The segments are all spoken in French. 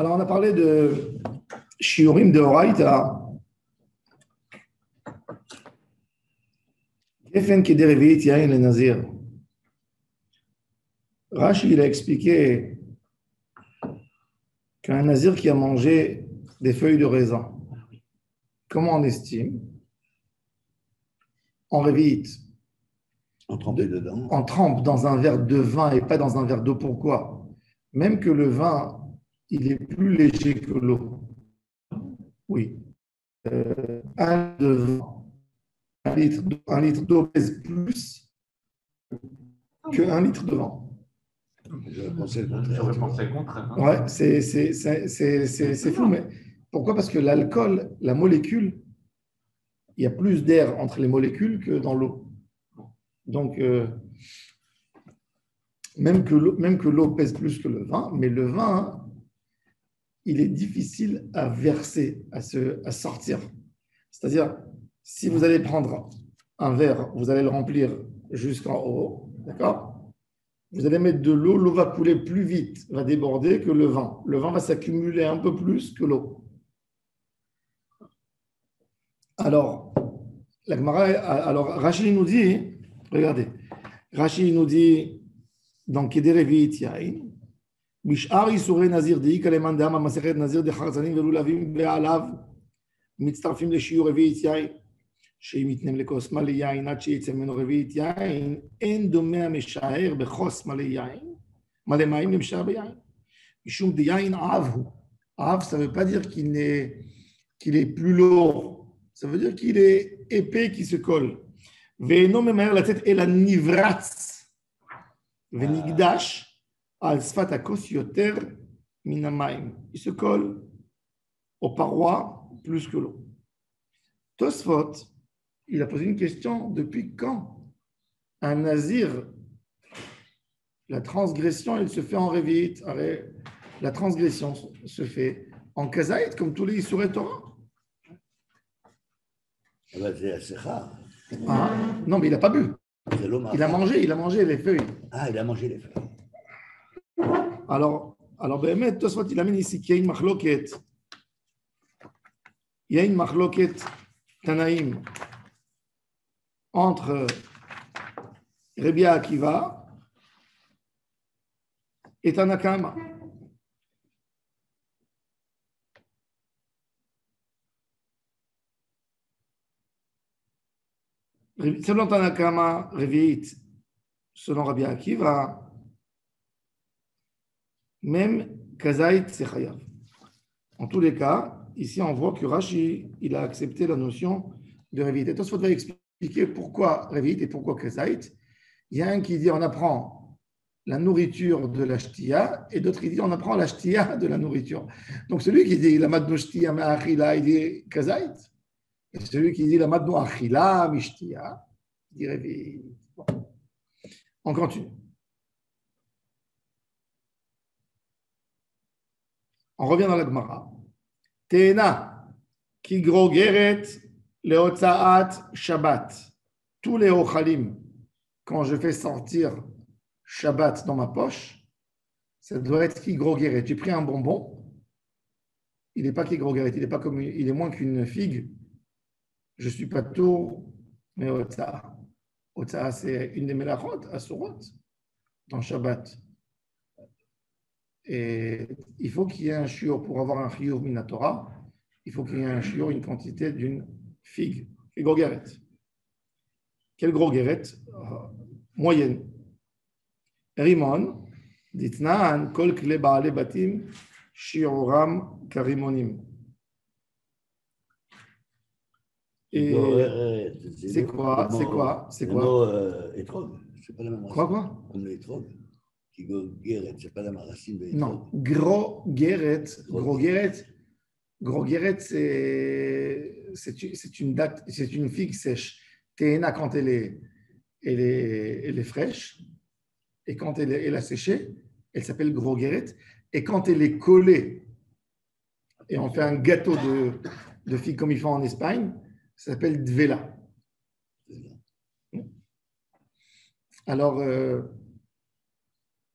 Alors, on a parlé de Shiurim de Horaïta. Gefen Kederevit Yain le Nazir. Rashi, il a expliqué qu'un Nazir qui a mangé des feuilles de raisin, comment on estime? On révite. On trempait dedans. On trempe dans un verre de vin et pas dans un verre d'eau. Pourquoi? Même que le vin, il est plus léger que l'eau. Oui. Un litre d'eau pèse plus qu'un litre de vin. J'aurais pensé le contraire. Ouais, c'est fou, mais pourquoi? Parce que l'alcool, la molécule, il y a plus d'air entre les molécules que dans l'eau. Donc, même que l'eau pèse plus que le vin, mais le vin, il est difficile à verser, à sortir. C'est-à-dire, si vous allez prendre un verre, vous allez le remplir jusqu'en haut, d'accord? Vous allez mettre de l'eau, l'eau va couler plus vite, va déborder que le vin. Le vin va s'accumuler un peu plus que l'eau. Alors, la Gemara, alors Rashi nous dit, regardez, Rashi nous dit dans Kederevit Yain, Bishar Isurei Nazir Di Kaleman Dama Maseret Nazir de Charzanim Velulavim Be'alav Mitztarfim le Shiur Revit Yain שאם יתנם לכוס מלא יין עד שיצא ממנו רביעית יין, אין דומה המשער בכוס מלא יין, מלא מים למשער ביין. משום דיין עב הוא. עב, ça ne veut pas dire qu'il est plus lourd, ça veut dire qu'il est épais, qui se colle. ואינו ממהר לצאת אל הנברץ, ונקדש על שפת הכוס יותר מן המים. Il se colle aux parois plus que l'eau. Tosfot, il a posé une question, depuis quand un nazir, la transgression, elle se fait en révite, la transgression se fait en kazaït, comme tous les Issourei Torah. C'est assez rare. Ah, non, mais il n'a pas bu. Il a mangé les feuilles. Ah, il a mangé les feuilles. Alors Béhémet, Tosfot, il amène ici qu'il y a une machloket. Il y a une machloket Tanaïm entre Rabbi Akiva et Tanakama. Selon Tanakama, Revi'it, selon Rabbi Akiva, même Kazait, c'est Chayav. En tous les cas, ici on voit que Rashi, il a accepté la notion de Revi'it. Et Tosfot va expliquer pourquoi Revi'it et pourquoi Kazait. Il y a un qui dit on apprend la nourriture de la shtia et d'autres qui disent on apprend la shtia de la nourriture. Donc celui qui dit la madnu shtia ma'achila, il dit Kazait. Et celui qui dit la madnu achila mishtia, il dit Revi'it. Bon. On continue. On revient dans la Gemara. Teena, ki grogeret leotzaat Shabbat. Tous les ochalim, quand je fais sortir Shabbat dans ma poche, ça doit être ki grogeret. J'ai pris un bonbon, il n'est pas ki grogeret, il est moins qu'une figue. Je suis pas tout, mais otzaat. Otzaat, c'est une des melachot, asurot, dans Shabbat. Et il faut qu'il y ait un shiur pour avoir un shiur minatora. Il faut qu'il y ait un shiur, une quantité d'une figue, une grogeret. Quelle grogeret? Moyenne. Rimon, ditnan, kol kle baale batim, shiuram karimonim. Et c'est quoi? C'est quoi? Etrog, c'est pas la même racine. Quoi? Comme l'étrog. Qui grogeret, c'est pas la même racine de l'étrog. Non, grogeret, c'est une figue sèche. Téna quand elle est fraîche, et quand elle a séché, elle s'appelle grogeret. Et quand elle est collée, et on fait un gâteau de figue comme ils font en Espagne, ça s'appelle dvela. Alors,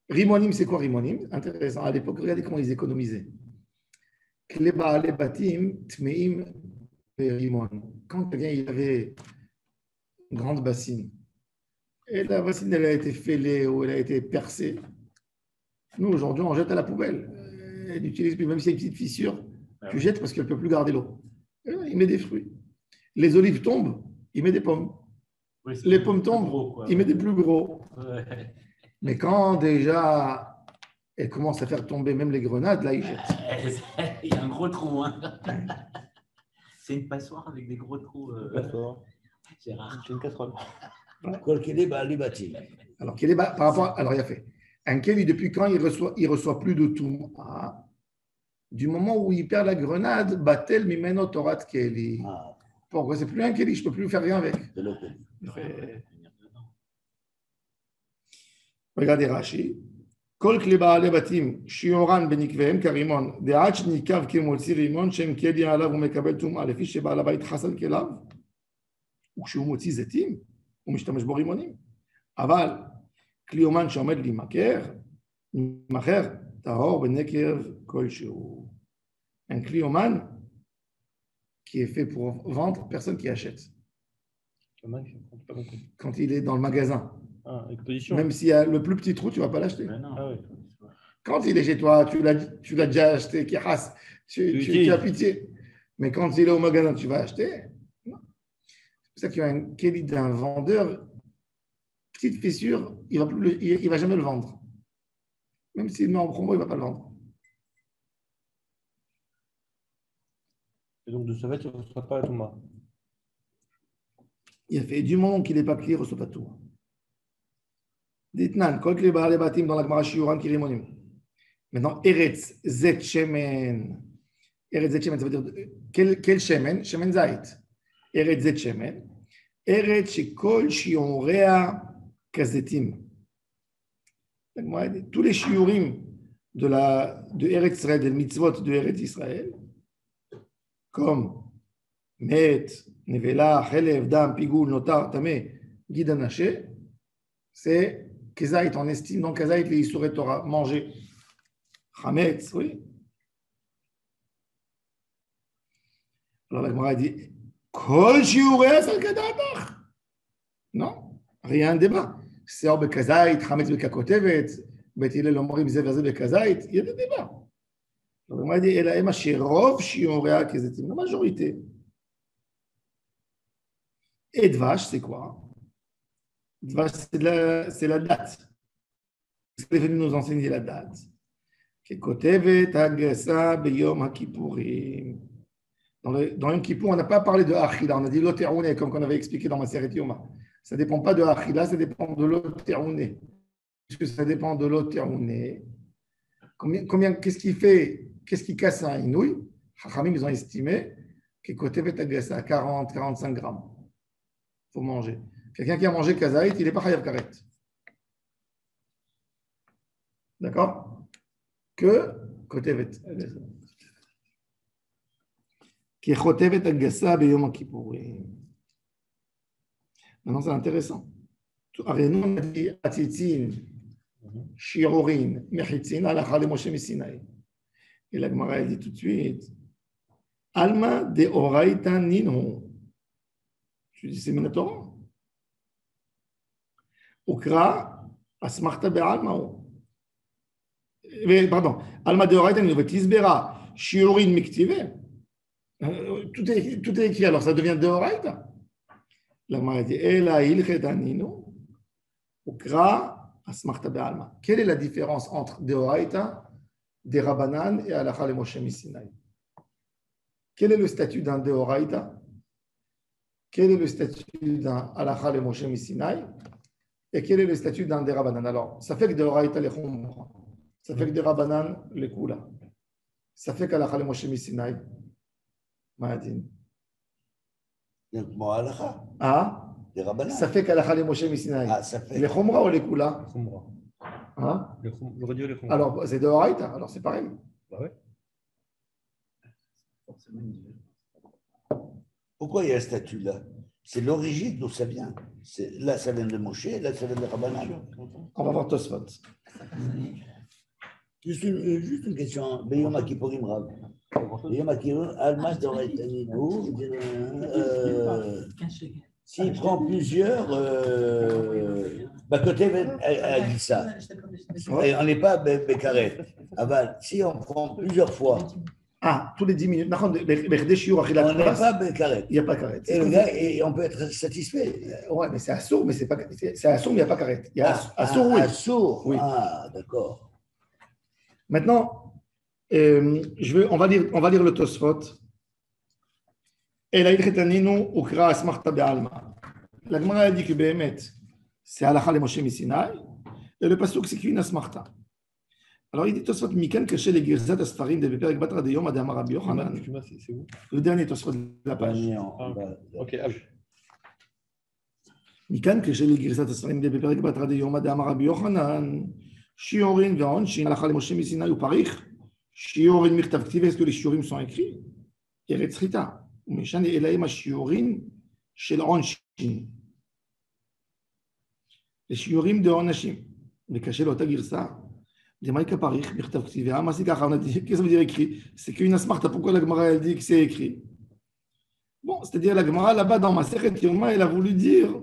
Rimonim, c'est quoi Rimonim? Intéressant. À l'époque, regardez comment ils économisaient. Kle Baale Batim Tmeim Rimon. Quand quelqu'un il avait une grande bassine, et la bassine elle a été fêlée ou elle a été percée, nous aujourd'hui on jette à la poubelle. Elle n'utilise plus, même s'il y a une petite fissure, tu jettes parce qu'elle ne peut plus garder l'eau. Il met des fruits. Les olives tombent, il met des pommes. Oui, Les pommes tombent, gros, il met des plus gros. Ouais. Mais quand déjà elle commence à faire tomber même les grenades, là il jette. Il y a un gros trou. Hein. C'est une passoire avec des gros trous. Gérard. C'est une casserole. Kol Kele Baale Batim. Alors, par rapport, alors il a fait. Un Kéli, depuis quand il reçoit plus de tout? Du moment où il perd la grenade, Batel Mimeno Torat Kéli. Ah, Pourquoi? C'est plus un Kéli, je ne peux plus faire rien avec. c'est le coup. Regardez Rashi. Kol Kle Baale Batim, Shioran Benikvehem Karimon, Deach Nikav Kemotzi Rimon, Shem Keli Alav Umekabel Tum'a, Lefi Sheba'al Abayit Chasal Kelav, וכשהוא מוציא זיתים, הוא משתמש בו רימונים. אבל כלי אומן שעומד להימכר, טהור בנקב כלשהו. Un כלי אומן qui est fait pour vendre, personne qui achète. Quand il est dans le magasin, même s'il y a le plus petit trou, tu ne vas pas l'acheter. Quand il est chez toi, tu l'as déjà acheté, tu as pitié. Mais quand il est au magasin, tu vas acheter. C'est pour ça qu'il y a un kéli d'un vendeur, petite fissure, il ne va jamais le vendre. Même s'il met en promo, il ne va pas le vendre. Et donc, de ce fait, il ne reçoit pas la Touma. Il a fait du moment qu'il n'est pas plié, il ne reçoit pas tout. Ditnan, kol kli ba'ale batim dans la Gemara Shiuran Kirimonim. Maintenant, Eretz Zet Shemen. Eretz Zet Shemen, ça veut dire quel Shemen? Shemen Zait. Eretz Zet Shemen. Eretz Shekol Shiorea Kazetim. Tous les shiurim de Eretz Israël, des mitzvot de Eretz Israël, comme Met, Nevela, Chelev, Dam, Pigoul, Notar, Tamé, Guide Anaché, c'est Kezaït, on estime dans Kezaït les Isuret Torah, manger. Chametz, oui. Alors la Gemara dit Kol shiurei sal kadatach. Non, rien de débat. C'est hors Bekazait, Chametz Bekakotevet, Bet Hillel Omrim Zeverze Bekazait, il y a des débats. La Gemara dit Ela ema sherov shiurei kezetim, la majorité. Et Dvash, c'est quoi? Dvash, c'est la date. Est-ce qu'il est venu nous enseigner la date? Kekotevet Agasa Beyom HaKippurim. Dans Yom Kippour, on n'a pas parlé de Achila, on a dit l'Oterouné, comme on avait expliqué dans ma série Yoma. Ça ne dépend pas de Achila, ça dépend de l'Oterouné. Puisque ça dépend de l'Oterouné. Qu'est-ce qui casse un inouï? Chachamim, ils ont estimé que Kotevet Agasa, 40-45 grammes. Il faut manger. Quelqu'un qui a mangé Kazaït, il n'est pas Chayav Karet. D'accord? Que Kotevet Agasa. Kechotevet Agasa Beyom Kippourim. Maintenant, c'est intéressant. Nous, on a dit Atitzin, Shirorin, Mechitzin, Alacha le Moshe Misinaï. Et la Gemara dit tout de suite Alma de Oraita Nino. Je dis c'est Minatora. Ukra, Asmarta Be'alma. Pardon. Alma de Oraita Nino. Tisbera, Shirorin Miktive. Tout est écrit, alors ça devient Deoraita. La Gemara dit Ela ilchetanino ukra asmarta be'alma. Quelle est la différence entre Deoraita, des Rabbanan et Halacha le Moshe Misinaï? Quel est le statut d'un Deoraita? Quel est le statut d'un Halacha le Moshe Misinaï? Et quel est le statut d'un des Rabbanan? Alors, ça fait que Deoraita le Chumra, ça fait que des Rabbanan le Kula, ça fait qu'Halacha le Moshe Misinaï. Mahadin. Donc, mon halakha. Ah, Les Rabbanan. ça fait qu'Halacha le Moshe Misinaï. Ah, ça fait. Les Chumra ou les Kula? Les Khumra. Hein? J'aurais dit les Khumra. Alors, c'est de Horaïta, alors c'est pareil. Bah ouais. Pourquoi il y a un statut là? C'est l'origine d'où ça vient. Là, ça vient de Moshe, là, ça vient de Rabbanan. On va voir Tosfot. Juste une question. Beyom Kippourim Rav. Il y a marqué Almas d'Oretanino. S'il prend plusieurs, côté a dit ça. Et on n'est pas Bekaret. Si on prend plusieurs fois, tous les 10 minutes. on n'est pas Bekaret. Il n'y a pas carré. Et le gars, on peut être satisfait. Ouais, mais c'est assourd, mais c'est pas. C'est assourd, mais il n'y a pas carré. Il y a assourd, oui. Assourd. Oui. Ah, d'accord. Maintenant, on va lire le Tosfot. La Gemara a dit que Behemet, c'est Halakha le Moshe Misinaï, et le Pasuk, c'est qu'une asmarta. Alors il dit Tosfot, Mikan Kaché les Girzat Asfarim de Beperek Batra de Yom Adama Rabbi Yochanan. C'est où? Le dernier Tosfot de la page. Ok, Mikan Kaché les Girzat Asfarim de Beperek Batra de Yom Adama Rabbi Yochanan. Shiorin Ve'onshin, Halakha le Moshe Misinaï ou Parich. Shiorin Mirtav Ktiv, est-ce que les Shiorim sont écrits? Eretz Rita. ומשן אלהם השיעורים של עונשין. לשיעורים דעונשים. וקשה לאותה גרסה. דמאיקה פריך בכתב כתיבה. מה זה ככה? Qu'est-ce que ça veut dire écrit? C'est qu'une asmarta. Pourquoi la Gemara elle dit que c'est écrit? Bon, c'est-à-dire la Gemara là-bas dans Masechet Yoma, elle a voulu dire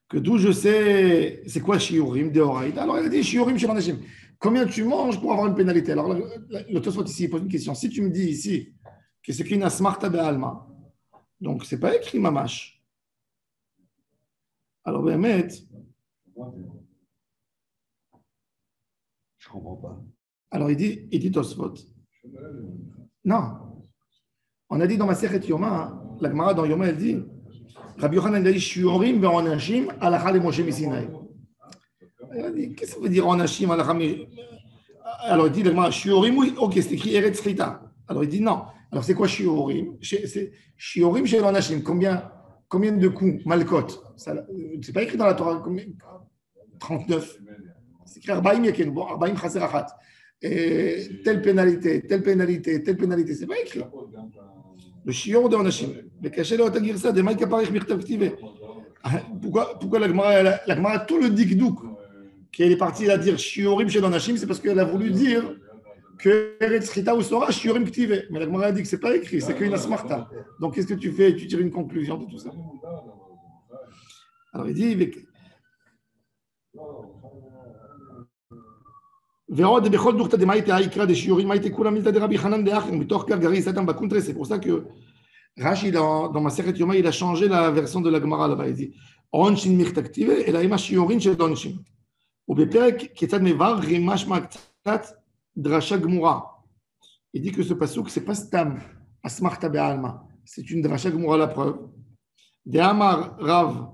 que d'où je sais c'est quoi shiurim deoraita. Alors elle a dit shiurim shel anashim. Combien tu manges pour avoir une pénalité? Alors le Tosfot ici il pose une question. Si tu me dis ici que c'est qu'une asmarta be'alma. Donc, ce n'est pas écrit mamash. Alors, Béhémet. Je ne comprends pas. Alors, il dit Tosfot. Non. On a dit dans ma Masechet Yoma, la Gemara dans Yoma, elle dit Rabbi Yochanan a dit Shiurim ve'onashim halakha le Moshe Misinaï. Elle a dit qu'est-ce que ça veut dire onashim halakha? Alors, il dit la Gemara Shiurim, oui, ok, c'est écrit Eretz Rita. Alors, il dit non. Alors, c'est quoi Shiorim? C'est Shiorim chez l'Anashim. Combien de coups? Malkot. C'est pas écrit dans la Torah. 39. C'est écrit Arbaïm Yaken. Bon, Arbaïm Chaser Achat. Et telle pénalité. C'est pas écrit. Le Shior de l'Anashim. Le Kaché le Otagir ça, des Maïka Parich Mirtav Ktive. Pourquoi la Gemara a tout le dikdouk qu'elle est partie à dire Shiorim chez l'Anashim? C'est parce qu'elle a voulu dire que Eretz Rita ou Sora, Shiurim Ktive. Mais la Gemara a dit que ce n'est pas écrit, c'est qu'une asmarta. Donc qu'est-ce que tu fais? Tu tires une conclusion de tout ça. Alors il dit c'est pour ça que Rashi, dans Masechet Yoma, il a changé la version de la Gemara là-bas. Il dit Onshin Mirta Ktive, et là, il y a Shiurim chez Onshin. Ou Beperek, Ketzad Mevar, Rimash Maktat, Drasha Gmura. Il dit que ce pasuk, ce n'est pas Stam, Asmarta Be'alma. C'est une Drasha Gmura, la preuve. De Amar Rav,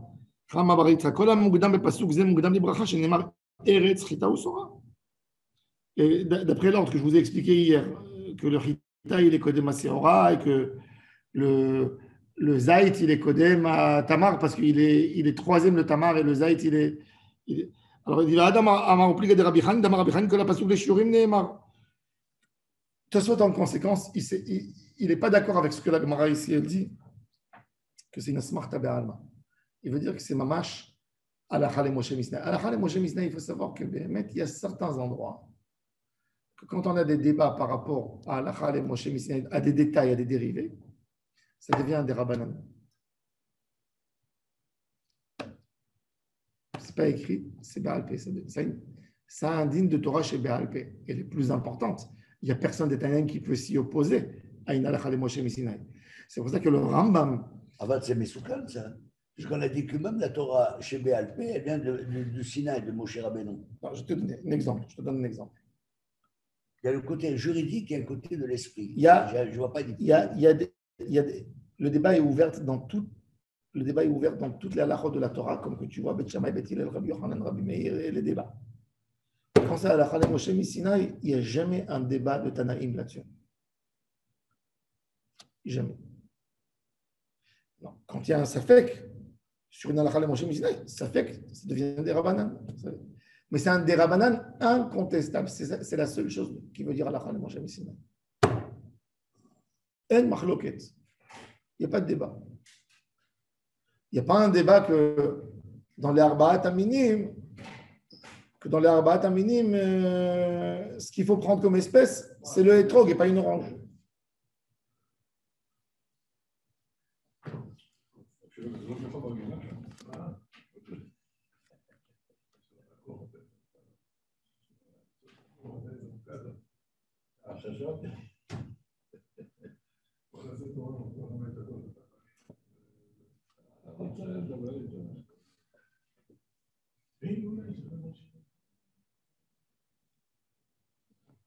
Rama Baritza, Kola Mugdam Bepasuk, Zem Mugdam Libracha, Shenemar Eretz Chita ou Sora. Et d'après l'ordre que je vous ai expliqué hier, que le Chita, il est Kodem à Seora, et que le Zayt, il est Kodem à Tamar, parce qu'il est troisième le Tamar, et le Zayt, il est alors il dit Adam Amar obliga de Rabbi Chan, Damar Rabbi Chan, que la pasuk les shiurim neemar. Tosfot en conséquence, il n'est pas d'accord avec ce que la Gemara ici elle dit, que c'est une asmarta be'alma. Il veut dire que c'est mamash halakha le Moshe Misnaï. Halakha le Moshe Misnaï, il faut savoir que il y a certains endroits que quand on a des débats par rapport à halakha le Moshe Misnaï, à des détails, à des dérivés, ça devient des rabbanan. C'est pas écrit, c'est Béal Pé. C'est un digne de Torah chez Béal Pé. Elle est plus importante. Il n'y a personne d'Éternel qui peut s'y opposer à une halakha de Moshe Misinaï. C'est pour ça que le Rambam. Avant, c'est Mesoukan, ça. Parce qu'on a dit que même la Torah chez Béal Pé, elle vient du Sinaï, de Moshe Rabbeinu. Je te donne un exemple. Il y a le côté juridique et le côté de l'esprit. Je ne vois pas du tout. Le débat est ouvert dans tout. Le débat est ouvert dans toutes les halachot de la Torah, comme que tu vois, Bet Shammai, Bet Hillel, Rabbi Yochanan, Rabbi Meir et les débats. Quand c'est halakha de Moshe Misinaï, il n'y a jamais un débat de Tanaïm là-dessus. Jamais. Non. Quand il y a un safek sur une halakha de Moshe Misinaï, safek, ça devient des rabbanan. Mais c'est un des rabbanan incontestable. C'est la seule chose qui veut dire halakha de Moshe Misinaï. En machloket. Il n'y a pas de débat. Il n'y a pas un débat que dans les Arba'at Aminim, ce qu'il faut prendre comme espèce, c'est le hétrog et pas une orange.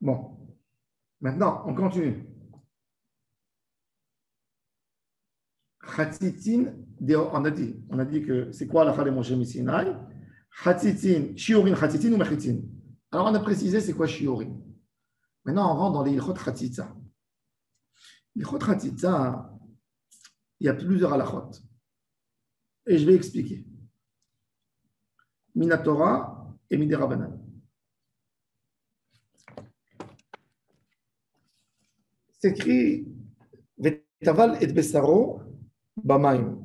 Bon, maintenant, on continue. Chatzitin, on a dit que c'est quoi la Chale Moshe Sinai? Chatzitin, Shiorin Chatzitin ou Mechitzin. Alors, on a précisé c'est quoi Shiorin. Maintenant, on rentre dans les Ilchot Chatzitza. Ilchot Chatzitza, il y a plusieurs halachot. Et je vais expliquer. Minatora et Miderabanan. C'est écrit Vetaval et Bessaro Bamaim.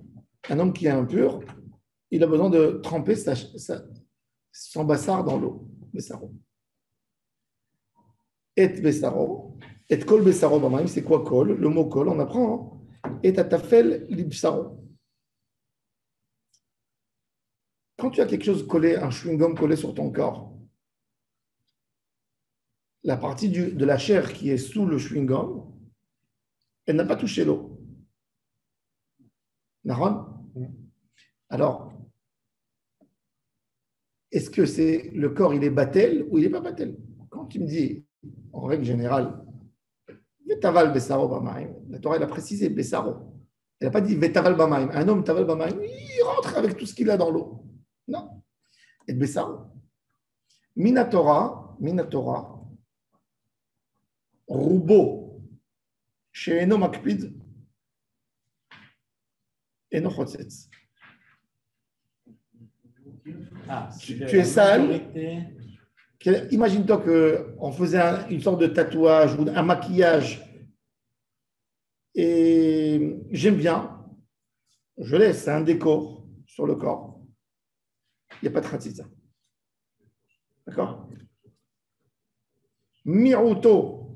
Un homme qui est impur, il a besoin de tremper son bassar dans l'eau. Bessaro. Et Bessaro. Et Kol Bessaro Bamaim, c'est quoi Kol? Le mot Kol, on apprend. Et Tatafel Libsaro. Quand tu as quelque chose collé, un chewing-gum collé sur ton corps, la partie de la chair qui est sous le chewing-gum, elle n'a pas touché l'eau. Naron? Alors, est-ce que c'est le corps, il est batel ou il n'est pas batel? Quand tu me dis, en règle générale, Vetaval Bessaro Bamaim, la Torah elle a précisé Bessaro. Elle n'a pas dit Vetaval Bamaim. Un homme Taval Bamaim, il rentre avec tout ce qu'il a dans l'eau. Non. Et Bessaro. Minatora, Rubo, chez Eno Makpid, Eno Chotzetz. Tu es sale. Imagine-toi qu'on faisait une sorte de tatouage ou un maquillage et j'aime bien, je laisse un décor sur le corps. Il n'y a pas de Chatzitza. D'accord? Miruto,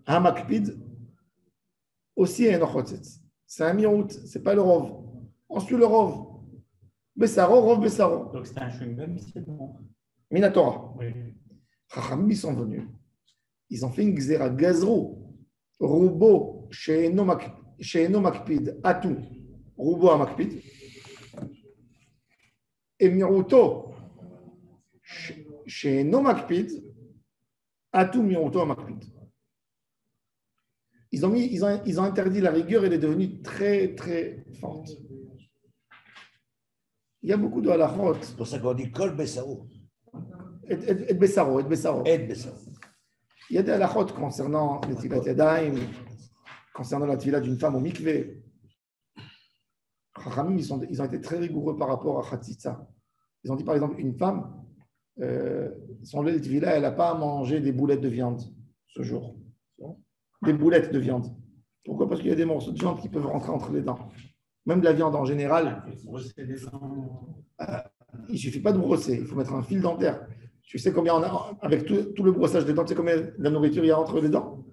Hamakpid, aussi un Ochotzetz. C'est un Mirut, ce n'est pas le Rov. On suit le Rov. Bessaro, Rov, Bessaro. Donc c'est un chewing-gum, c'est bon. Minatora. Oui. Chachamim, ils sont venus. Ils ont fait une Gzera Gazrou. Rubo, She'eno Makpid, Atu. Rubo Hamakpid. Et Miruto, She'eno Makpid, Atu Miruto Hamakpid. Ils ont interdit la rigueur, elle est devenue très, très forte. Il y a beaucoup de halachot. C'est pour ça qu'on dit Kol Bessaro. Et Bessaro. Et Bessaro. Il y a des halachot concernant les Tfilat Yadayim, concernant la Tfilat d'une femme au mikvé. Chachamim, ils ont été très rigoureux par rapport à Chatzitza. Ils ont dit par exemple, une femme, son lait de Tfilat, elle n'a pas à manger des boulettes de viande ce jour. Des boulettes de viande. Pourquoi? Parce qu'il y a des morceaux de viande qui peuvent rentrer entre les dents. Même de la viande en général. Il ne suffit pas de brosser, il faut mettre un fil dentaire. Tu sais combien on a, avec tout le brossage des dents, tu sais combien de la nourriture il y a entre les dents?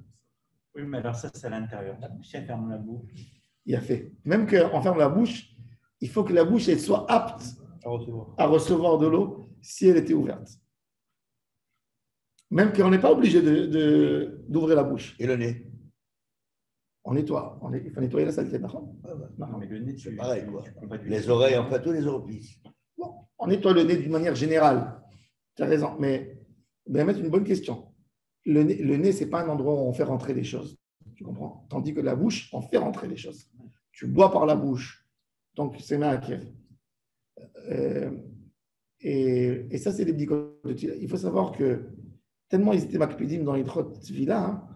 Oui, mais alors ça, c'est à l'intérieur. Si elle ferme la bouche. Il a fait. Même qu'on ferme la bouche, il faut que la bouche elle soit apte à recevoir de l'eau si elle était ouverte. Même qu'on n'est pas obligé d'ouvrir la bouche. Et le nez. On nettoie. Il faut nettoyer la saleté. Non, mais le nez, c'est pareil, quoi. Les oreilles, en fait, tous les orifices. Bon, on nettoie le nez d'une manière générale. Tu as raison. Mais mettre une bonne question. Le nez, ce n'est pas un endroit où on fait rentrer les choses. Tu comprends? Tandis que la bouche, on fait rentrer les choses. Tu bois par la bouche. Donc, c'est Ma'akev. Et ça, c'est les bdikot. Il faut savoir que tellement ils étaient makpidim dans les Tfilah,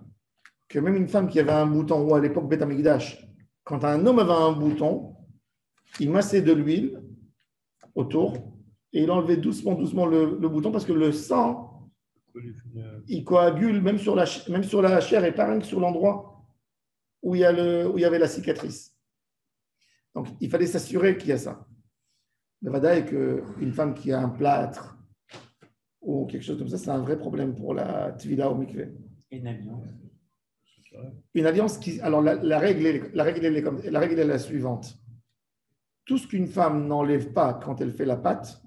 que même une femme qui avait un bouton, ou à l'époque Beth Amikdash, quand un homme avait un bouton, il massait de l'huile autour et il enlevait doucement le bouton parce que le sang, il coagule même sur la chair et pas rien que sur l'endroit où il y avait la cicatrice. Donc, il fallait s'assurer qu'il y a ça. Le vada est qu'une femme qui a un plâtre ou quelque chose comme ça, c'est un vrai problème pour la tvila au mikvé. Et une alliance. Une alliance qui. Alors, la règle est la suivante. Tout ce qu'une femme n'enlève pas quand elle fait la pâte,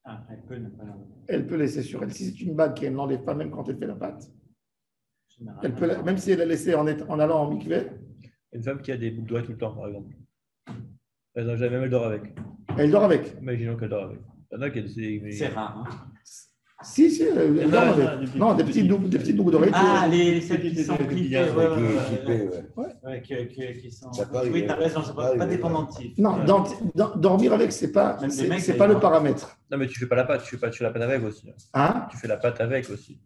Ah, elle peut ne pas l'enlever. Elle peut laisser sur elle. Si c'est une bague qu'elle n'enlève pas même quand elle fait la pâte, Généralement, elle peut, même si elle l'a laissée en allant en mikvé, Une femme qui a des boucles d'oreilles tout le temps, par exemple. Elle n'a jamais, elle dort avec. elle dort avec. Imaginons qu'elle dort avec. Il y en a qui c'est rare. Hein. Si, elle Non, dort non, avec. non, Non, des petites boucles d'oreilles. Ah, celles qui sont clippées, qui sont. Ça peut Oui, arriver. tu as raison, c'est pas dépendantif. Non, dormir avec, c'est pas, Même des mecs, c'est pas le paramètre. Non, mais tu fais pas la pâte, tu fais la pâte avec aussi. Hein? Tu fais la pâte avec aussi.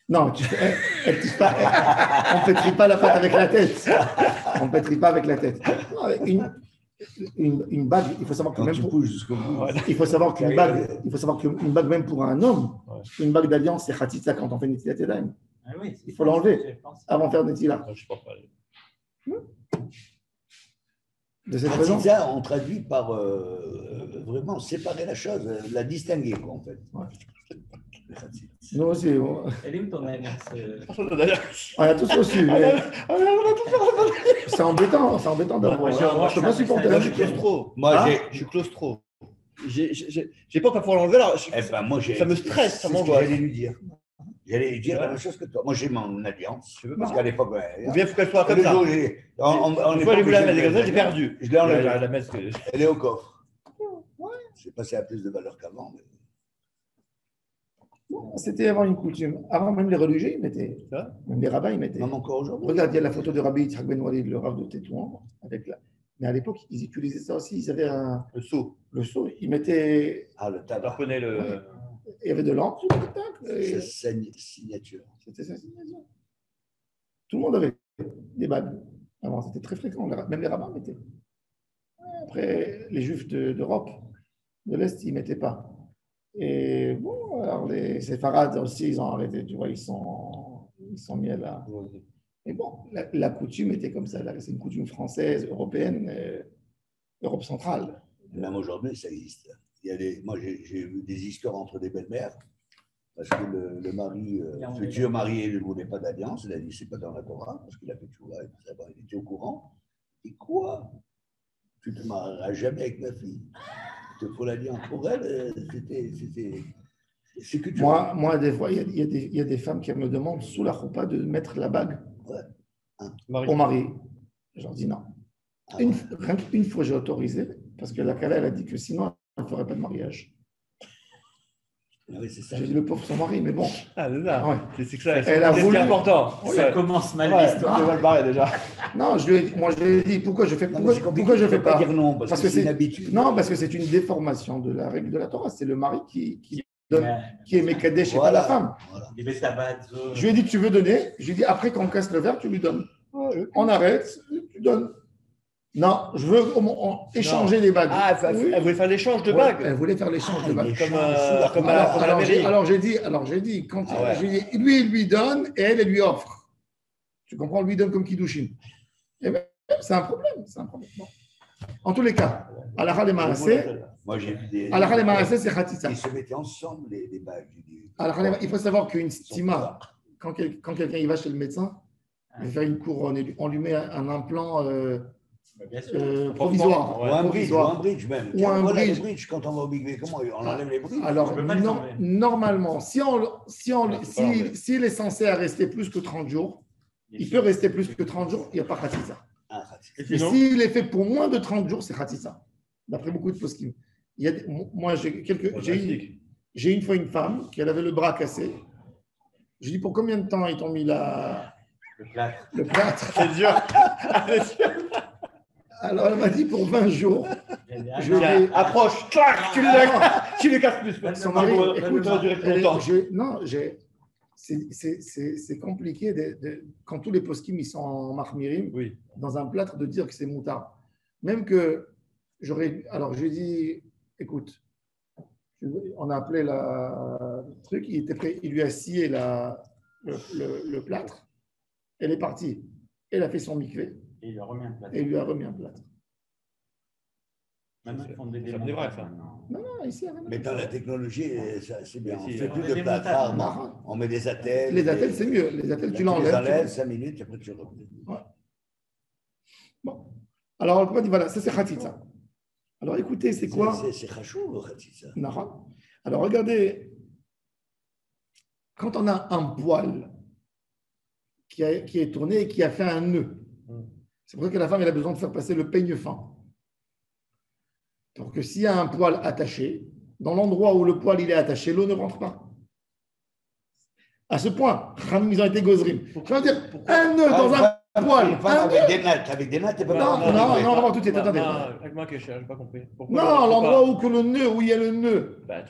Non, elle touche pas, on ne pétrit pas la pâte avec la tête. On ne pétrit pas avec la tête. Non, une bague, il faut savoir que Quand même tu pour, pousses jusqu'au bout. il faut savoir qu'une bague, même pour un homme, une bague d'alliance, c'est khatitsa quand on fait Netilat Yadayim. Ah oui, Il faut l'enlever avant de faire Netilat. Non, je pense pas. De cette façon. Khatitsa, on traduit par vraiment séparer la chose, la distinguer, quoi, en fait. Ouais. Nous aussi, Elle est où ton alliance on a tous reçu. Mais c'est embêtant d'avoir. Je ne peux pas supporter Moi, la je suis claustro. Moi, Je suis claustro. J'ai peur de pas pouvoir l'enlever. Alors, Eh ben, moi, ça me stresse, ça c'est ce que m'angoisse. j'allais lui dire. J'allais lui dire la même chose que toi. Moi, j'ai mon alliance. Je veux Parce pas. qu'à l'époque, Ou bien il faut qu'elle soit comme le ça. jour, Une fois, j'ai voulu la mettre comme ça, j'ai perdu. Je l'ai enlevée. La mettre. Elle est au coffre. Je sais pas si elle a plus de valeur qu'avant. Mais... C'était avant une coutume. Avant, même les religieux, ils mettaient. Ça Même les rabbins, ils mettaient. Même encore aujourd'hui. Regarde, il y a la photo de Rabbi Yitzhak Ben Walid, le rabbin de Tétouan. Mais à l'époque, ils utilisaient ça aussi. Ils avaient Le seau. le seau. Ils mettaient. Ah, le tabac. Apprenez le. Il y avait de l'encre. C'est sa signature. C'était sa signature. Tout le monde avait des bagues. Avant, c'était très fréquent. Même les rabbins mettaient. Après, les juifs d'Europe, de l'Est, ils ne mettaient pas. Et bon, alors les séfarades aussi, ils ont arrêté. Tu vois, ils sont mis à la. Mais bon, la coutume était comme ça. C'est une coutume française, européenne, Europe centrale. Même aujourd'hui, ça existe. Moi, j'ai vu des histoires entre des belles-mères, parce que le mari, futur mari, ne voulait pas d'alliance. Il a dit, c'est pas dans la Torah, parce qu'il a fait tout là, il était au courant. Et quoi? Tu ne te marieras jamais avec ma fille. Il te faut l'alliance. Pour elle, c'est que tu Moi, des fois, il y a des femmes qui me demandent sous la choupa de mettre la bague au mari. Je leur dis non. Une fois, j'ai autorisé, parce que la Kala, elle a dit que sinon, elle ne ferait pas de mariage. Oui, c'est ça. J'ai dit le pauvre son mari, mais bon. Ah, c'est ça. Ouais. C'est que ça. Elle a voulu. C'est important. Ça commence mal Ouais, l'histoire. c'est mal barré déjà. Non, je lui ai dit pourquoi je fais, Non, mais c'est compliqué, pourquoi je tu fais peux pas pas. dire non, parce que c'est une habitude. Non, parce que c'est une déformation de la règle de la Torah. C'est le mari qui est Mekadesh et pas la femme. Voilà. Il met ta bazo. Je lui ai dit tu veux donner. Je lui ai dit après qu'on casse le verre, tu lui donnes. On arrête, tu donnes. Non, je veux échanger les bagues. Ah, Oui. elle voulait faire l'échange de Ouais, bagues. elle voulait faire l'échange de bagues. Comme à la mairie. Alors j'ai dit, quand Ah ouais. j'ai dit, lui, il lui donne et elle lui offre. Tu comprends, lui donne comme Kiddushin. Eh ben, c'est un problème. Bon. En tous les cas, Alakha les Maaseh, Moi, j'ai vu des. Alakha les Maaseh, c'est Khatitsa. Ils se mettaient ensemble, les bagues. Alakha, il faut savoir qu'une stima, quand quelqu'un y va chez le médecin, il va faire une couronne, on lui met un implant Bien sûr. provisoire. Ou un bridge, même. Ou Tiens, un voilà, bridge. les bridges, quand on va au Big V, comment on enlève les bridges? Alors, peux pas les enlever. normalement, s'il est censé rester plus que 30 jours, il peut rester plus que 30 jours, il n'y a pas Khatitsa. Ah, Mais s'il est fait pour moins de 30 jours, c'est Khatitsa. D'après beaucoup de poskim. Moi, j'ai une fois une femme qui avait le bras cassé. Je lui dis pour combien de temps ils t'ont mis le plâtre? C'est dur. Alors, elle m'a dit pour 20 jours. Je lui ai dit, Approche, clac, tu le casses plus. son mari, écoute, ça va durer plus longtemps. C'est compliqué quand tous les poskim ils sont en marmirim, Oui. dans un plâtre, de dire que c'est moutard. Même que alors je lui ai dit, écoute, on a appelé le truc, il lui a scié le plâtre, elle est partie, elle a fait son mikvé Et il lui remet un plat. et il lui a remis un plâtre. Maintenant, ils font des Ça me dit vrai, ça. Non, ici, il y a rien à Mais dans faire. la technologie, c'est bien. On Si, fait on plus met de des plâtre moutades. rarement. On met des attelles. Les attelles, c'est mieux. Les attelles, tu Tu les l'enlèves. enlèves 5 minutes, après tu reprends. Bon. Alors, on dit, voilà, ça c'est Khatitsa. Alors, écoutez, c'est quoi C'est Khachou, Khatitsa. Nahon. Alors regardez, quand on a un poil qui est tourné et qui a fait un nœud, c'est pour ça que la femme elle a besoin de faire passer le peigne fin. Donc s'il y a un poil attaché, dans l'endroit où le poil il est attaché, l'eau ne rentre pas. À ce point, ils ont été gozrim. Je veux dire, un nœud dans un poil. Avec des nattes, t'es pas Non, vraiment tout de suite. Attendez. Avec moi, je n'ai pas compris. Pourquoi Non, l'endroit où il y a le nœud. Bah,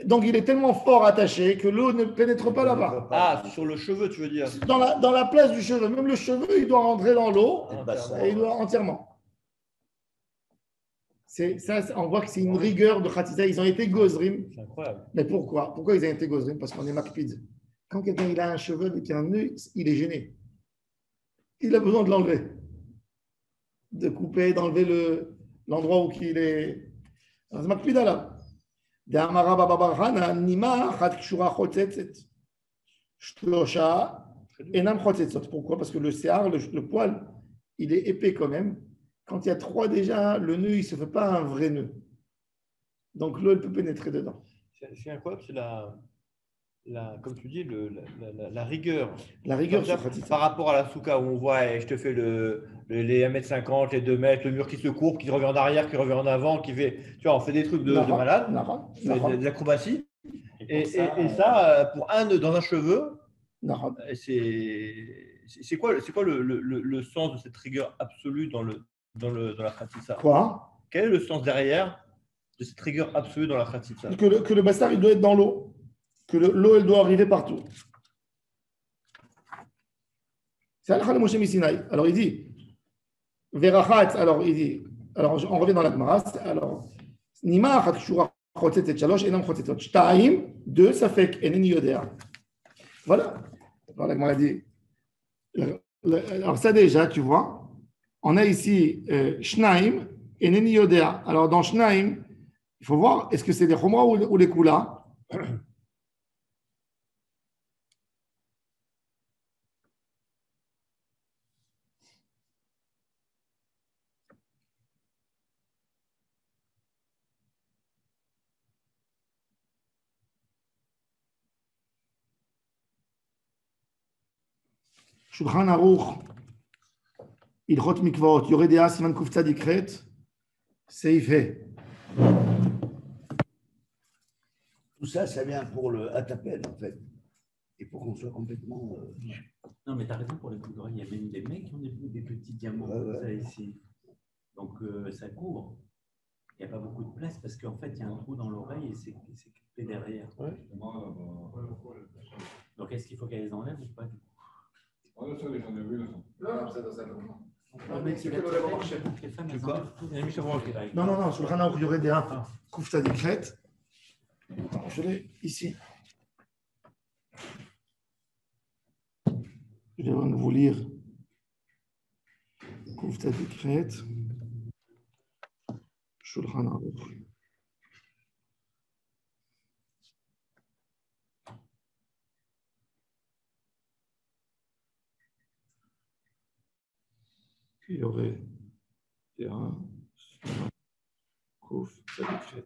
Donc il est tellement fort attaché que l'eau ne pénètre pas là-bas. Ah, sur le cheveu, tu veux dire? Dans la place du cheveu. Même le cheveu, il doit rentrer dans l'eau. Et il doit entièrement. Ça, on voit que c'est une rigueur de Khatisa. Ils ont été gozrim. C'est incroyable. Mais pourquoi? Pourquoi ils ont été gozrim? Parce qu'on est makpid. Quand quelqu'un il a un cheveu avec un nœud, il est gêné. Il a besoin de l'enlever. De couper, d'enlever l'endroit où il est. C'est makpid là. D'amara babarhana nima chat kshura chotzetzet. Shlosha enam chotzetzot. Pourquoi? Parce que le séar, le poil, il est épais quand même. Quand il y a 3 déjà, le nœud, il ne se fait pas un vrai nœud. Donc l'eau, elle peut pénétrer dedans. C'est incroyable, c'est comme tu dis, la rigueur. La rigueur, par rapport à la souka où on voit, je te fais les 1m50, les 2 mètres, le mur qui se courbe, qui revient en arrière, qui revient en avant, qui fait. Tu vois, on fait des trucs de malade, des acrobaties. Et ça, pour un nœud dans un cheveu, c'est quoi le sens de cette rigueur absolue dans la khatissa? Quoi? Quel est le sens derrière de cette rigueur absolue dans la khatissa? Que le bastard, il doit être dans l'eau. Que l'eau, elle doit arriver partout. C'est Al-Khalem Moshe Misinaï. Alors, il dit, Verachat, alors, il dit, alors, on revient dans la Gemara, alors, Nima, Chat, Shura, Chotet, et Shalosh, Enam, Chotetot, Shtaim, 2, Safek, Eneni Yodea. Voilà. Alors, la Gemara dit, alors, ça déjà, tu vois, on a ici Shnaim, Eneni Yodea. Alors, dans Shnaim, il faut voir, est-ce que c'est des Chomra ou les Kula? Shulchan Aruch, Ilchot Mikvaot, Yoredea, Siman Kufta Dikret, Seife. Tout ça, ça vient pour le Atapel, en fait. Et pour qu'on soit complètement. Non, mais tu as raison pour les coups d'oreille. Il y a même des mecs qui ont des petits diamants comme ça ici. Donc, ça couvre. Il n'y a pas beaucoup de place parce qu'en fait, il y a un trou dans l'oreille et c'est coupé derrière. Ouais. Donc, est-ce qu'il faut qu'elle les enlève ou pas? Ça, j'en ai vu. Non, c'est dans ça. Non, sur le Rana, il y aurait des Kufta Dikret. Attends, je l'ai ici. Je vais vous lire. Kufta Dikret. Shulchan Aruch. Puis il y aurait un Kufta Dikret.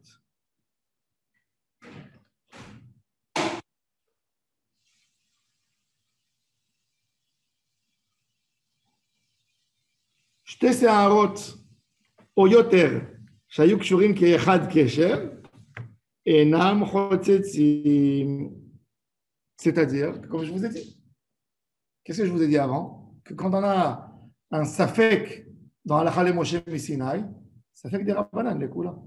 שתי שערות או יותר שהיו קשורים כאחד קשר אינם חוצצים. C'est-à-dire, comme je vous ai dit, qu'est-ce que je vous ai dit avant? Que quand on a un safek dans la Khalem Moshe Misinaï, safek des Rabbanan, les coups là.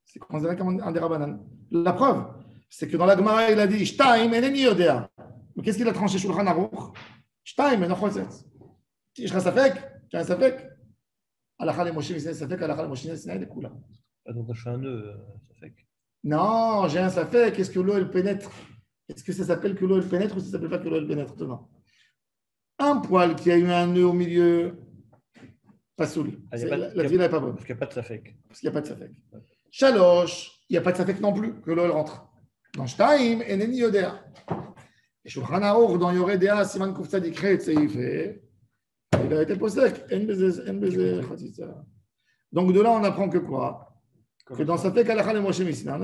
C'est considéré comme un des Rabbanan. La preuve, c'est que dans la Gemara, il a dit Shtaim eneni yodea. Mais qu'est-ce qu'il a tranché sur le Shulchan Aruch? Shtaim eno chotzetz. Si j'ai un safek, j'ai un safek. הלכה למשה מסיני ספק, הלכה למשה מסיני לכולם. Donc, je fais un nœud, safek. Non, j'ai un safek. Est-ce que l'eau, elle pénètre? Est-ce que ça s'appelle que l'eau, elle pénètre ou ça ne s'appelle pas que l'eau, elle pénètre? Non. Un poil qui a eu un nœud au milieu, pas saoul. La ville n'est pas bonne. Parce qu'il n'y a pas de safek. Parce qu'il n'y a pas de safek. Shalosh, il n'y a pas de safek non plus, que l'eau, elle rentre. Dans Shtaim, eneni yodea. Et Shulchan Aruch, dans Yoredea, Siman Kufta Dikret, Seife. Il a été posé. Donc de là, on apprend que quoi? que dans sa fait qu'Alakha le Moshe Misna.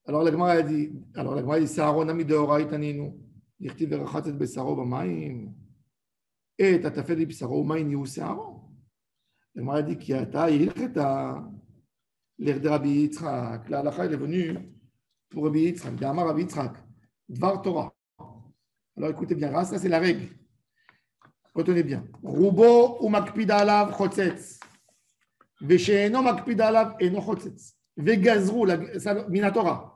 Alors la Gemara a dit, c'est Aaron ami de Horaïtaninu, d'Irti Verachatet Besaro Bamaim, et t'as fait des Besaro Maïn Yu, c'est Aaron. La Gemara a dit qu'il y a ta Ilcheta, l'air de Rabbi Yitzhak. La Halakha est venue pour Rabbi Yitzhak, d'Amar Rabbi Yitzhak, Dvar Torah. Alors écoutez bien, ça c'est la règle. Retenez bien. Rubo ou makpida alav chotzetz. Vesheeno makpida alav eno chotzetz. Vegazru, minatora.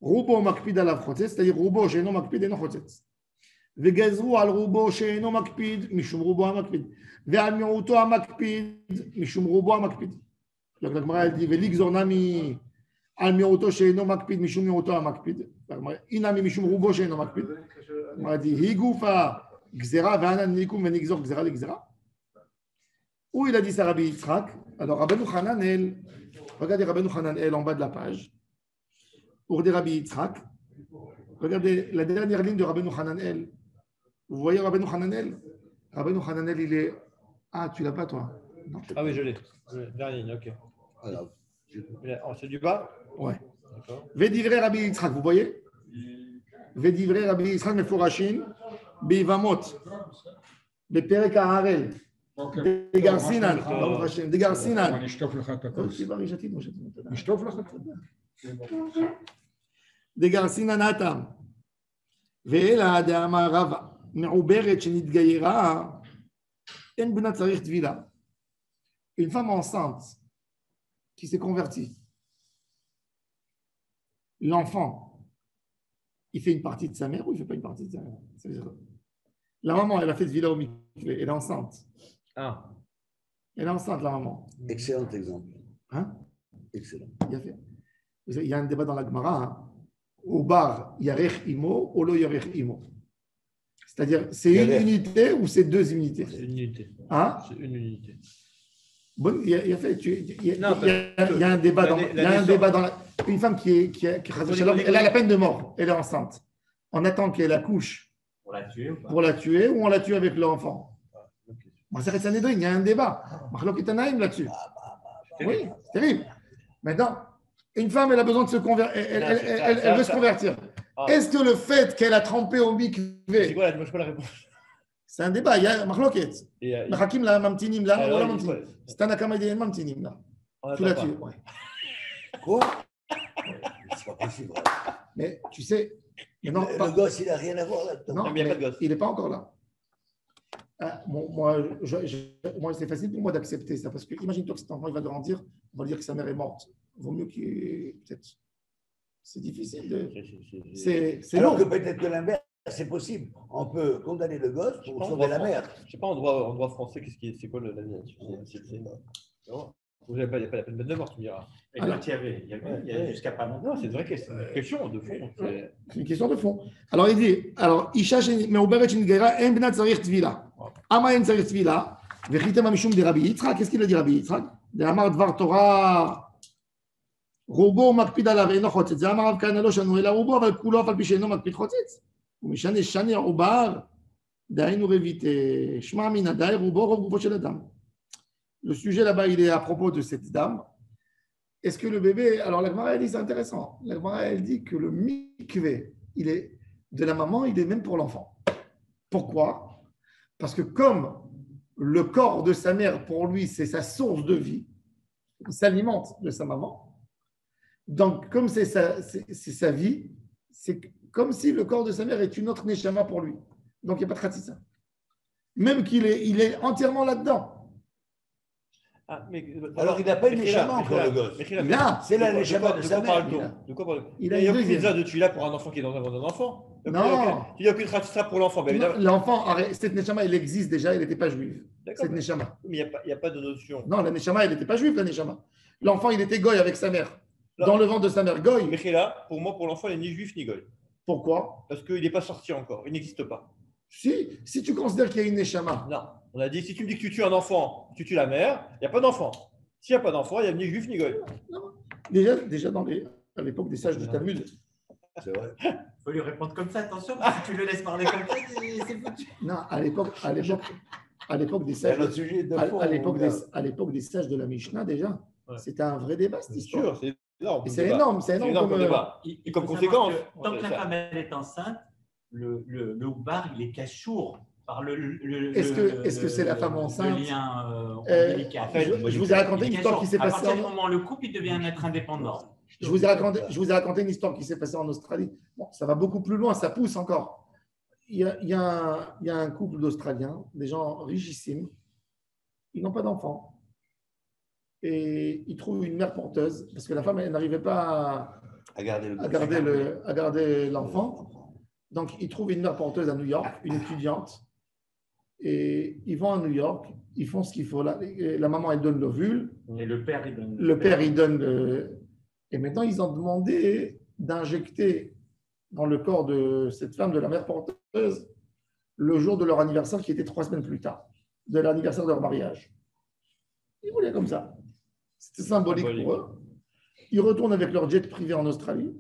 Rubo makpid alav chotzetz, c'est-à-dire rubo sheeno makpid eno chotzetz. Vegazru al rubo sheeno makpid, mishum rubo amakpid. Ve'al miuto amakpid, mishum rubo amakpid. Donc la Gemara elle dit veligzor nami al miuto sheeno makpid, mishum miuto amakpid. Inami mishum rubo sheeno makpid. On a dit higufa gzera ve'anan nikum ve'nigzor gzera legzera. Où il a dit ça Rabbi Yitzhak. Alors Rabbeinu Hananel, regardez Rabbeinu Hananel en bas de la page. Pour des Rabbi Yitzhak, regardez la dernière ligne de Rabbeinu Hananel. Vous voyez Rabbeinu Hananel? Rabbeinu Hananel, il est. Ah, tu l'as pas toi? Non. Ah oui, je l'ai. Dernière ligne, ok. Alors, c'est du bas? Ouais. Vedivre Rabbi Yitzhak, vous voyez? Vedivre Rabbi Yitzhak Meforashin, Beivamot, Beperek Harel. des Garcinan. des Garcinan. des Garcinan Atam. ואלא דאמר רבא, מעוברת שנתגיירה, אין בנה צריך טבילה. Une femme enceinte qui s'est convertie, l'enfant, il fait une partie de sa mère ou il ne fait pas une partie de sa mère? La maman, elle a fait tvila au mikvé, elle est enceinte. Ah. Elle est enceinte, la maman. Excellent exemple. Hein? Excellent. Il y a un débat dans la Gemara. Hein? Au bar, yarech imo, ou lo yarech imo. C'est-à-dire, c'est une unité ou c'est deux unités? C'est une unité. Hein? C'est une unité. Bon, il y a un débat dans la. Une femme elle a la peine de mort, elle est enceinte. On attend qu'elle accouche pour la tuer ou on la tue avec l'enfant. Il y a un débat. Là-dessus. Oui, c'est terrible. Maintenant, une femme, elle a besoin de se convertir. Elle veut se convertir. Est-ce que le fait qu'elle a trempé au mikvé. C'est quoi la réponse? C'est un débat. Il y a Marloket. Hakim la mamtinim là. C'est un akamadien mamtinim là. Tu l'as tué. Quoi? C'est pas possible. Mais tu sais. Le gosse, il n'a rien à voir là-dedans. Non, il n'est pas encore là. Moi, c'est facile pour moi d'accepter ça parce que imagine-toi que cet enfant il va grandir, on va dire que sa mère est morte. Vaut mieux qu'il peut-être. C'est difficile de. C'est alors que peut-être que l'inverse, c'est possible. On peut condamner le gosse pour sauver la mère. Je ne sais pas en droit français, c'est quoi la vous n'avez pas la peine de mort, tu me diras. Et quand il y avait jusqu'à pas longtemps. Non, c'est une vraie question. C'est une question de fond. C'est une question de fond. Alors il dit, Isha me'uberet shenitgaira en bna tzarich tvila. Ama en tzarich tvila. Vechitem mishum de Rabbi Yitzhak. Qu'est-ce qu'il a dit Rabbi Yitzhak? De Amar Dvar Torah. Rubo makpid alav eno chotzet. זה אמר רב כהנא לא שנו אלא רובו, אבל כולו אף על פי שאינו מקפיד חוצץ. ומשנה שני העובר, דהיינו רביתה. שמע מן הדאי רובו רוב גופו של אדם. Le sujet là-bas, il est à propos de cette dame. Est-ce que le bébé. Alors la Gemara, elle dit, c'est intéressant. La Gemara, elle dit que le mikvé, il est de la maman, il est même pour l'enfant. Pourquoi? Parce que comme le corps de sa mère, pour lui, c'est sa source de vie, il s'alimente de sa maman. Donc, comme c'est sa vie, c'est comme si le corps de sa mère est une autre neshama pour lui. Donc, il n'y a pas de khatissa. Même qu'il est entièrement là-dedans. Ah, mais, alors, il n'a pas une neshama encore, le gosse. C'est la neshama de sa mère. De quoi parle-t-on? Il n'y a aucune visa de tuila pour un enfant qui est dans un enfant. Non. Il n'y a aucune khatissa pour l'enfant. L'enfant, cette neshama, elle existe déjà, elle n'était pas juive. Cette neshama. Mais il n'y a pas de notion. Non, la neshama, elle n'était pas juive, la neshama. L'enfant, il était goy avec sa mère. Dans le ventre de sa mère, goy. Mais là, pour moi, pour l'enfant, il n'est ni juif ni goy. Pourquoi? Parce qu'il n'est pas sorti encore, il n'existe pas. Si tu considères qu'il y a une neshama. Non, on a dit, si tu me dis que tu tues un enfant, tu tues la mère, il n'y a pas d'enfant. S'il n'y a pas d'enfant, il n'y a ni juif ni goy. Non. Déjà à l'époque des sages du Talmud. C'est vrai. Il faut lui répondre comme ça, attention, parce que si tu le laisses parler comme ça, c'est foutu. Non, à l'époque à l'époque des C'est sages, un autre sujet de fond. à l'époque des sages de la Mishnah déjà, c'était un vrai débat cette C'est histoire. sûr, c'est énorme. Et c'est énorme, comme débat. Il Comme faut savoir conséquence. que tant que la femme elle est enceinte, le oubar, il est cachour par Est-ce que c'est la femme enceinte? Le lien ombilical. Je vous ai raconté une histoire qui s'est À passée. partir du moment où le couple il devient un être indépendant. Je vous ai raconté une histoire qui s'est passée en Australie. Bon, ça va beaucoup plus loin, ça pousse encore. Il y a un couple d'Australiens, des gens richissimes. Ils n'ont pas d'enfants. Et ils trouvent une mère porteuse parce que la femme elle n'arrivait pas à garder l'enfant. Donc, ils trouvent une mère porteuse à New York, une étudiante. Et ils vont à New York, ils font ce qu'il faut. La maman, elle donne l'ovule. Et le père, il donne. Le père, il donne le... Et maintenant, ils ont demandé d'injecter dans le corps de cette femme, de la mère porteuse, le jour de leur anniversaire, qui était 3 semaines plus tard, de l'anniversaire de leur mariage. Ils voulaient comme ça. C'était symbolique pour eux. Ils retournent avec leur jet privé en Australie.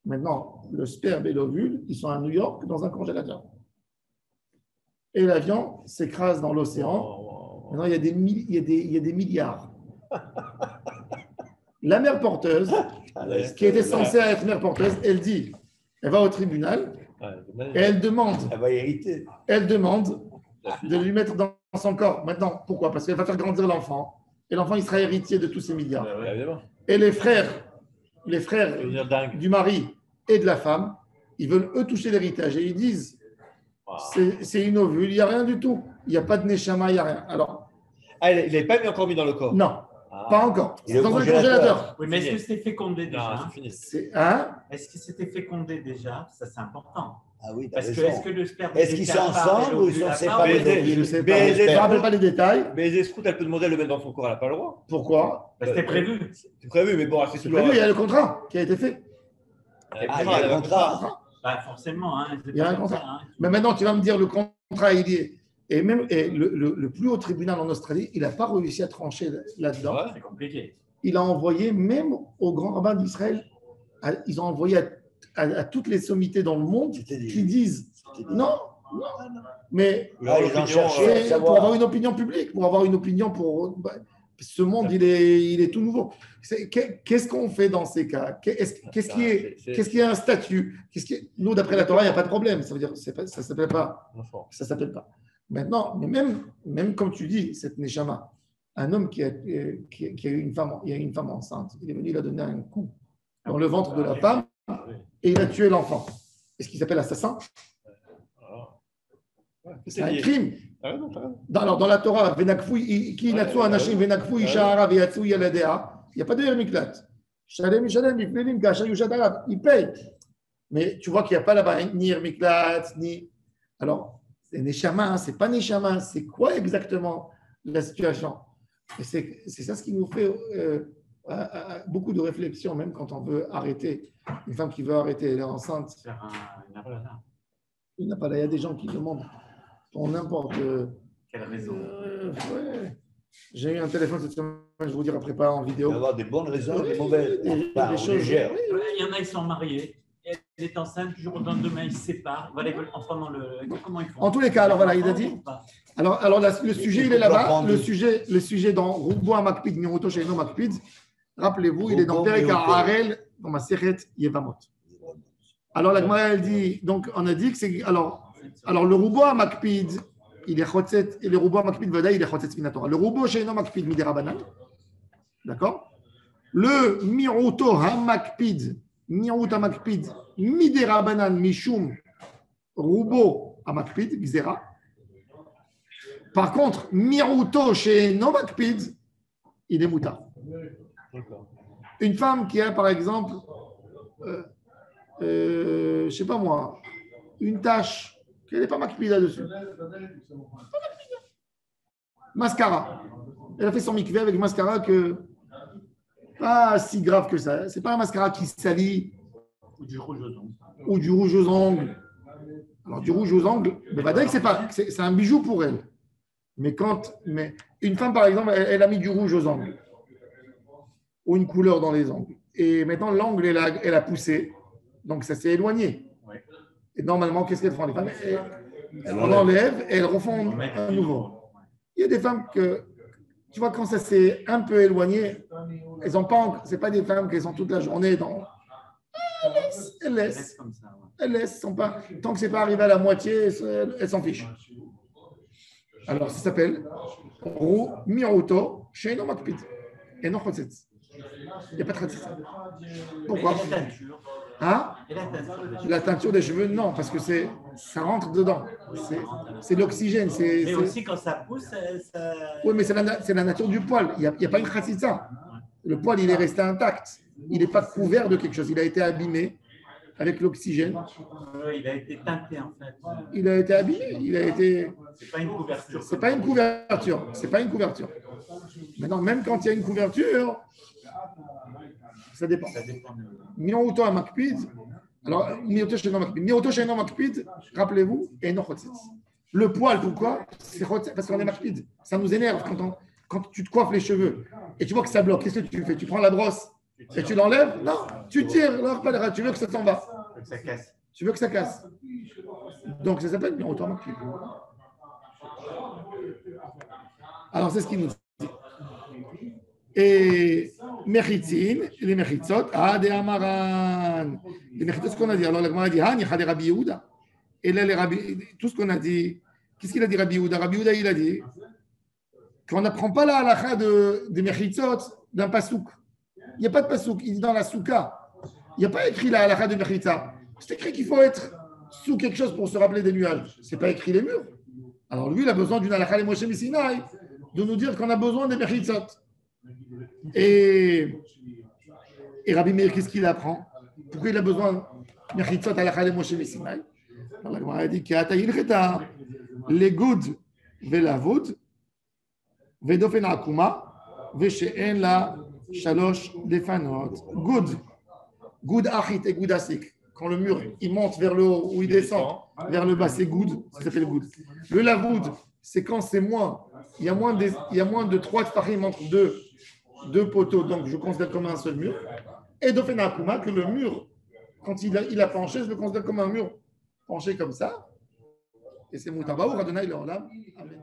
Maintenant, le sperme et l'ovule, ils sont à New York dans un congélateur. Et l'avion s'écrase dans l'océan. Maintenant, il y a des milliards. La mère porteuse, qui était censée être mère porteuse, elle dit, elle va au tribunal et elle demande de lui mettre dans son corps. Maintenant, pourquoi? Parce qu'elle va faire grandir l'enfant. Et l'enfant, il sera héritier de tous ces milliards. Et les frères du mari et de la femme, ils veulent eux toucher l'héritage. Et ils disent, c'est une ovule, il n'y a rien du tout. Il n'y a pas de neshama, il n'y a rien. Alors, il n'est pas encore mis dans le corps. Non, pas encore. C'est dans un congélateur. Oui, mais est-ce que c'était fécondé déjà? Non, c'est fini. Est-ce que c'était fécondé déjà? Ça, c'est important. Ah oui, Parce que est-ce que le sperme. Est-ce qu'ils sont ensemble ou ils sont séparés? Je ne sais pas. Je ne rappelle pas les détails. Mais les escroutes, elle peut demander de le mettre dans son corps, elle n'a pas le droit. Pourquoi? C'était prévu. C'est prévu, mais bon, c'est C'est prévu, il y a le contrat qui a été fait. Il y a le contrat. Bah, forcément. Hein, il y a un contrat. Mais maintenant, tu vas me dire, le contrat, il y est. Et même le plus haut tribunal en Australie, il n'a pas réussi à trancher là-dedans. C'est compliqué. Il a envoyé même au grand rabbin d'Israël, ils ont envoyé à toutes les sommités dans le monde qui disent non. Mais pour avoir une opinion publique, pour avoir une opinion pour... Ce monde, il est tout nouveau. Qu'est-ce qu'on fait dans ces cas? Qu'est-ce qui est un statut? Nous, d'après la Torah, il n'y a pas de problème. Ça veut dire ça ne s'appelle pas. Ça s'appelle pas. Maintenant, mais même comme tu dis, cette Neshama, un homme qui a eu une femme enceinte, il est venu, il a donné un coup dans le ventre de la femme et il a tué l'enfant. Est-ce qu'il s'appelle assassin? C'est un crime. Dans la Torah, il n'y a pas de Hermiklat. Il paye. Mais tu vois qu'il n'y a pas là-bas ni Hermiklat, ni. Alors, c'est Neshama, c'est pas Neshama, c'est quoi exactement la situation? Et c'est ça ce qui nous fait beaucoup de réflexion, même quand on veut arrêter. Une femme qui veut arrêter, elle est enceinte. Il y a des gens qui demandent pour n'importe quelle raison. Ouais. J'ai eu un téléphone cette semaine, je vous dirai après pas en vidéo. Il va y avoir des bonnes raisons et des mauvaises. Des choses légères. Il y en a, ils sont mariés. Elle est enceinte, du jour au lendemain, ils se séparent. Voilà, comment ils font? En tous les cas, alors voilà, il a dit. Alors le sujet, il est là-bas. Le sujet dans Rubo Makpid, Miruto Sheino Makpid. Rappelez-vous, il est dans Perek Harel, dans ma Seret Yevamot. Alors la Gemara, elle dit, donc on a dit que c'est. Alors le Rubo Makpid, il est Chotzet, et le Rubo Makpid Vada, il est Chotzet Minatora. Le Rubo Sheino Makpid Midera Banan. D'accord? Le Miruto Hamakpid. Mirut Amakpid, Midera Banan, Mishum, Rubo Amakpid, Gzera. Par contre, Miruto chez Nomakpid, il est Mouta. Une femme qui a, par exemple, je ne sais pas moi, une tache, qu'elle n'est pas Makpid là-dessus. Mascara. Elle a fait son mikvé avec mascara que. Pas si grave que ça. C'est pas un mascara qui salit. Ou du rouge aux ongles. Ou du rouge aux ongles. Alors, du rouge aux ongles, c'est un bijou pour elle. Mais une femme, par exemple, elle a mis du rouge aux ongles. Ou une couleur dans les ongles. Et maintenant, l'angle, elle a poussé. Donc, ça s'est éloigné. Ouais. Et normalement, qu'est-ce qu'elles font les femmes? Elles enlèvent et elles refont un nouveau. Il y a des femmes que, tu vois, quand ça s'est un peu éloigné, elles n'ont pas, c'est pas des femmes qui sont toute la journée dans. Elles laissent. Elles laissent. Sont pas, tant que ce n'est pas arrivé à la moitié, elles s'en fichent. Alors, ça s'appelle Ru Miroto Sheino Makpid. Et non Chotzetz. Il n'y a pas de tradition. Pourquoi? Hein? La teinture des cheveux, non, parce que ça rentre dedans. C'est l'oxygène. Mais aussi quand ça pousse, ça... Oui, mais c'est la nature du poil. Il n'y a pas une khatsitsa. Le poil, il est resté intact. Il n'est pas couvert de quelque chose. Il a été abîmé avec l'oxygène. Il a été teinté, en fait. Il a été abîmé. Il a été... C'est pas une couverture. C'est pas une couverture. C'est pas une couverture. Maintenant, même quand il y a une couverture, ça dépend. Miroto à Makpid. Alors, Miroto Sheino Makpid, rappelez-vous, et non Chotzetz. Le poil, pourquoi? C'est parce qu'on est Makpid. Ça nous énerve quand tu te coiffes les cheveux et tu vois que ça bloque. Qu'est-ce que tu fais? Tu prends la brosse et tu l'enlèves? Non, tu tires. Alors, tu veux que ça s'en va. Ça casse. Tu veux que ça casse. Donc, ça s'appelle Miroto à Makpid. Alors, c'est ce qu'il nous dit. Et Mechitzin, les Mechitzot, des Amaran. Les Mechitzot, ce qu'on a dit. Alors, on a dit, il y a des Rabbi Yehuda. Et là, tout ce qu'on a dit, qu'est-ce qu'il a dit Rabbi Yehuda? Rabbi Yehuda, il a dit qu'on n'apprend pas la halakha des Mechitzot d'un pasouk. Il n'y a pas de pasouk, il dit dans la souka. Il n'y a pas écrit la halakha de Mechitzah. C'est écrit qu'il faut être sous quelque chose pour se rappeler des nuages. Ce n'est pas écrit les murs. Alors lui, il a besoin d'une halakha de Moshe Missinaï, de nous dire qu'on a besoin des Mechitzot. Et Rabbi Meir, qu'est-ce qu'il apprend? Pourquoi il a besoin de Mechitzot halakha de Moshe Missinaï? Alors la Gemara a dit qu'il y a les goud velavud vedofen akuma veshe'en la shalosh defanot. Goud achit et goud asik. Quand le mur il monte vers le haut ou il descend vers le bas, c'est goud, ça s'appelle goud. Le lavoud, c'est quand c'est moins, il y a moins de 3 tfarim entre deux poteaux, donc je considère comme un seul mur. Et dofen akuma, que le mur, quand il a penché, je le considère comme un mur penché comme ça. Et c'est Moutabaou, Radonai, le Olam. Amen.